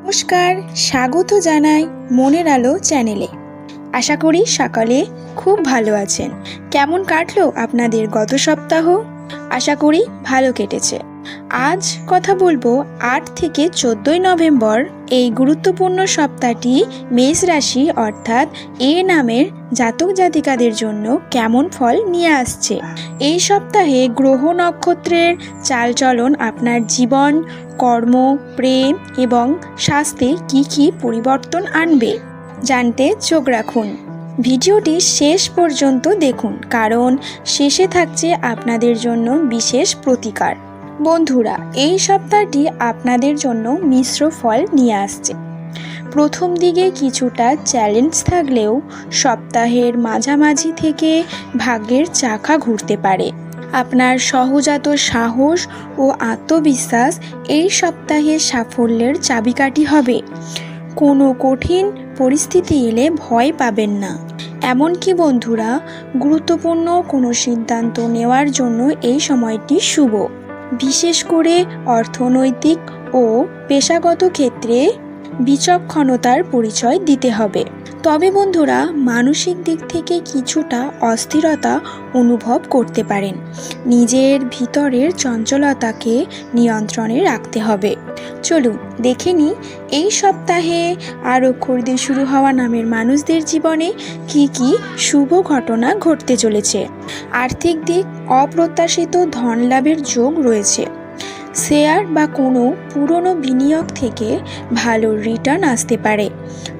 নমস্কার, স্বাগত জানাই মনের আলো চ্যানেলে। আশা করি সকালে খুব ভালো আছেন। কেমন কাটলো আপনাদের গত সপ্তাহ? আশা করি ভালো কেটেছে। আজ কথা বলবো 8 থেকে 14 নভেম্বর এই গুরুত্বপূর্ণ সপ্তাহটি মেষ রাশি অর্থাৎ এ নামের জাতক জাতিকাদের জন্য কেমন ফল নিয়ে আসছে। এই সপ্তাহে গ্রহ নক্ষত্রের চালচলন আপনার জীবন, কর্ম, প্রেম এবং স্বাস্থ্যে কী পরিবর্তন আনবে জানতে চোখ রাখুন। ভিডিওটি শেষ পর্যন্ত দেখুন, কারণ শেষে থাকছে আপনাদের জন্য বিশেষ প্রতিকার। বন্ধুরা, এই সপ্তাহটি আপনাদের জন্য মিশ্র ফল নিয়ে আসছে। প্রথম দিকে কিছুটা চ্যালেঞ্জ থাকলেও সপ্তাহের মাঝামাঝি থেকে ভাগ্যের চাকা ঘুরতে পারে। আপনার সহজাত সাহস ও আত্মবিশ্বাস এই সপ্তাহে সাফল্যের চাবিকাঠি হবে। কোনো কঠিন পরিস্থিতি এলে ভয় পাবেন না। এমনকি বন্ধুরা, গুরুত্বপূর্ণ কোনো সিদ্ধান্ত নেওয়ার জন্য এই সময়টি শুভ। বিশেষ করে অর্থনৈতিক ও পেশাগত ক্ষেত্রে বিচক্ষণতার পরিচয় দিতে হবে। তবে বন্ধুরা, মানসিক দিক থেকে কিছুটা অস্থিরতা অনুভব করতে পারেন। নিজের ভিতরের চঞ্চলতাকে নিয়ন্ত্রণে রাখতে হবে। চলুন দেখে নিই এই সপ্তাহে আর অক্ষর দিয়ে শুরু হওয়া নামের মানুষদের জীবনে কি শুভ ঘটনা ঘটতে চলেছে। আর্থিক দিক, অপ্রত্যাশিত ধন লাভের যোগ রয়েছে। শেয়ার বা কোনো পুরনো বিনিয়োগ থেকে ভালো রিটার্ন আসতে পারে,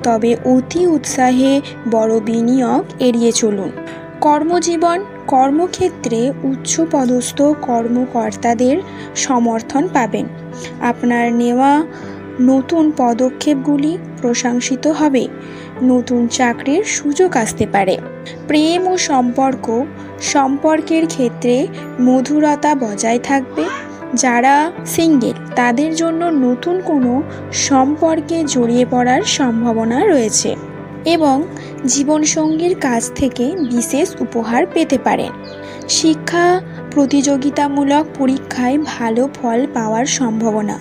তবে অতি উৎসাহে বড় বিনিয়োগ এড়িয়ে চলুন। কর্মজীবন, কর্মক্ষেত্রে উচ্চপদস্থ কর্মকর্তাদের সমর্থন পাবেন। আপনার নেওয়া নতুন পদক্ষেপগুলি প্রশংসিত হবে। নতুন চাকরির সুযোগ আসতে পারে। প্রেম ও সম্পর্কের ক্ষেত্রে মধুরতা বজায় থাকবে। যারা সিঙ্গেল তাদের জন্য নতুন কোনো সম্পর্কে জড়িয়ে পড়ার সম্ভাবনা রয়েছে এবং জীবনসঙ্গীর কাছ থেকে বিশেষ উপহার পেতে পারেন। শিক্ষা, প্রতিযোগিতামূলক পরীক্ষায় ভালো ফল পাওয়ার সম্ভাবনা।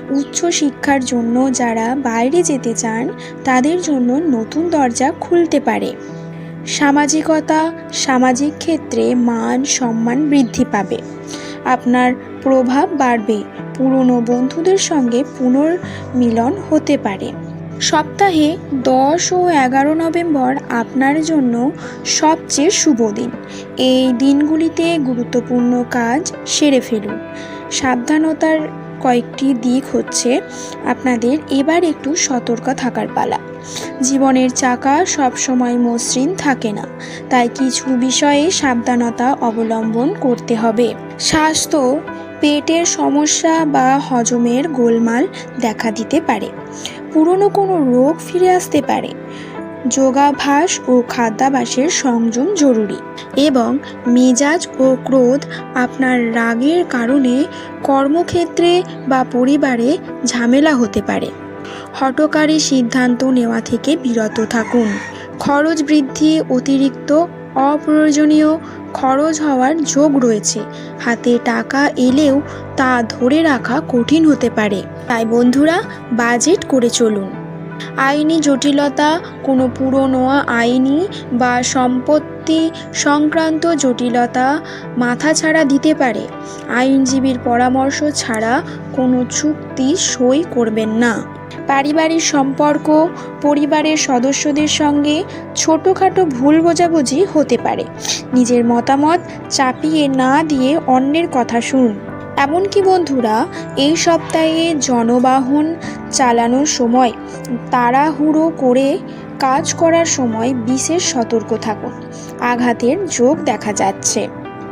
উচ্চ শিক্ষার জন্য যারা বাইরে যেতে চান তাদের জন্য নতুন দরজা খুলতে পারে। সামাজিকতা, সামাজিক ক্ষেত্রে মান সম্মান বৃদ্ধি পাবে। আপনার প্রভাব বাড়বে। পুরনো বন্ধুদের সঙ্গে পুনর্মিলন হতে পারে। সপ্তাহে 10 ও 11 নভেম্বর আপনার জন্য সবচেয়ে শুভ দিন। এই দিনগুলিতে গুরুত্বপূর্ণ কাজ সেরে ফেলুন। সাবধানতার কয়েকটি দিক হচ্ছে, আপনাদের এবার একটু সতর্ক থাকার পালা। জীবনের চাকা সবসময় মসৃণ থাকে না, তাই কিছু বিষয়ে সাবধানতা অবলম্বন করতে হবে। স্বাস্থ্য, পেটের সমস্যা বা হজমের গোলমাল দেখা দিতে পারে। পুরনো কোনো রোগ ফিরে আসতে পারে। যোগাভ্যাস ও খাদ্যাভ্যাসের সংযম জরুরি এবং মেজাজ ও ক্রোধ আপনার রাগের কারণে কর্মক্ষেত্রে বা পরিবারে ঝামেলা হতে পারে। হঠকারী সিদ্ধান্ত নেওয়া থেকে বিরত থাকুন। খরচ বৃদ্ধি, অতিরিক্ত অপ্রয়োজনীয় খরচ হওয়ার যোগ রয়েছে। হাতে টাকা এলেও তা ধরে রাখা কঠিন হতে পারে, তাই বন্ধুরা বাজেট করে চলুন। আইনি জটিলতা, কোনো পুরনো আইনি বা সম্পত্তি সংক্রান্ত জটিলতা মাথাছাড়া দিতে পারে। আইনজীবীর পরামর্শ ছাড়া কোনো চুক্তি সই করবেন না। পারিবারিক সম্পর্ক, পরিবারের সদস্যদের সঙ্গে ছোটোখাটো ভুল বোঝাবুঝি হতে পারে। নিজের মতামত চাপিয়ে না দিয়ে অন্যের কথা শুনুন। এমনকি বন্ধুরা, এই সপ্তাহে যানবাহন চালানোর সময় তাড়াহুড়ো করে কাজ করার সময় বিশেষ সতর্ক থাকুন। আঘাতের যোগ দেখা যাচ্ছে।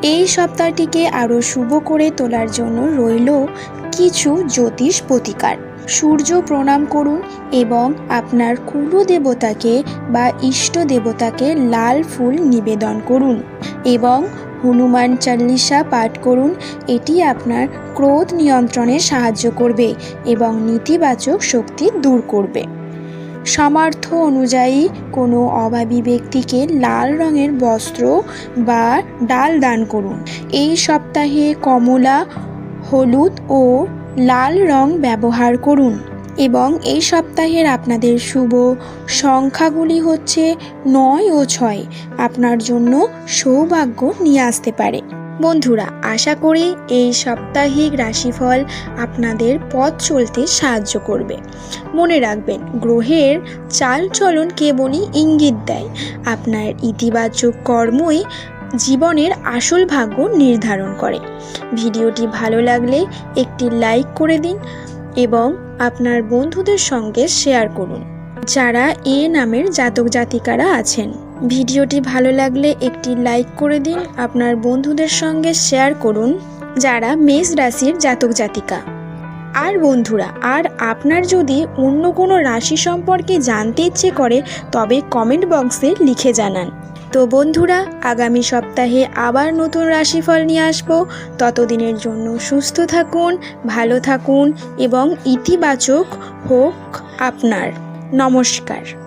এই সপ্তাহটিকে আরও শুভ করে তোলার জন্য রইল কিছু জ্যোতিষ প্রতিকার। সূর্য প্রণাম করুন এবং আপনার কুলদেবতাকে বা ইষ্ট দেবতাকে লাল ফুল নিবেদন করুন এবং হনুমান চালিসা পাঠ করুন। এটি আপনার ক্রোধ নিয়ন্ত্রণে সাহায্য করবে এবং নেতিবাচক শক্তি দূর করবে। সামর্থ্য অনুযায়ী কোনো অভাবী ব্যক্তিকে লাল রঙের বস্ত্র বা ডাল দান করুন। এই সপ্তাহে কমলা, হলুদ ও লাল রং ব্যবহার করুন। এবং এই সপ্তাহের আপনাদের শুভ সংখ্যাগুলি হচ্ছে 9 ও 6। আপনার জন্য সৌভাগ্য নিয়ে আসতে পারে। বন্ধুরা, আশা করি এই সাপ্তাহিক রাশিফল আপনাদের পথ চলতে সাহায্য করবে। মনে রাখবেন, গ্রহের চালচলন কেবলই ইঙ্গিত দেয়। আপনার ইতিবাচক কর্মই জীবনের আসল ভাগ্য নির্ধারণ করে। ভিডিওটি ভালো লাগলে একটি লাইক করে দিন এবং আপনার বন্ধুদের সঙ্গে শেয়ার করুন যারা এ নামের জাতক জাতিকারা আছেন। ভিডিওটি ভালো লাগলে একটি লাইক করে দিন, আপনার বন্ধুদের সঙ্গে শেয়ার করুন যারা মেষ রাশির জাতক জাতিকা। আর বন্ধুরা, আর আপনার যদি অন্য কোনো রাশি সম্পর্কে জানতে ইচ্ছে করে তবে কমেন্ট বক্সে লিখে জানান। তো বন্ধুরা, আগামী সপ্তাহে আবার নতুন রাশিফল নিয়ে আসবো। ততদিনের জন্য সুস্থ থাকুন, ভালো থাকুন এবং ইতিবাচক হোক আপনার। নমস্কার।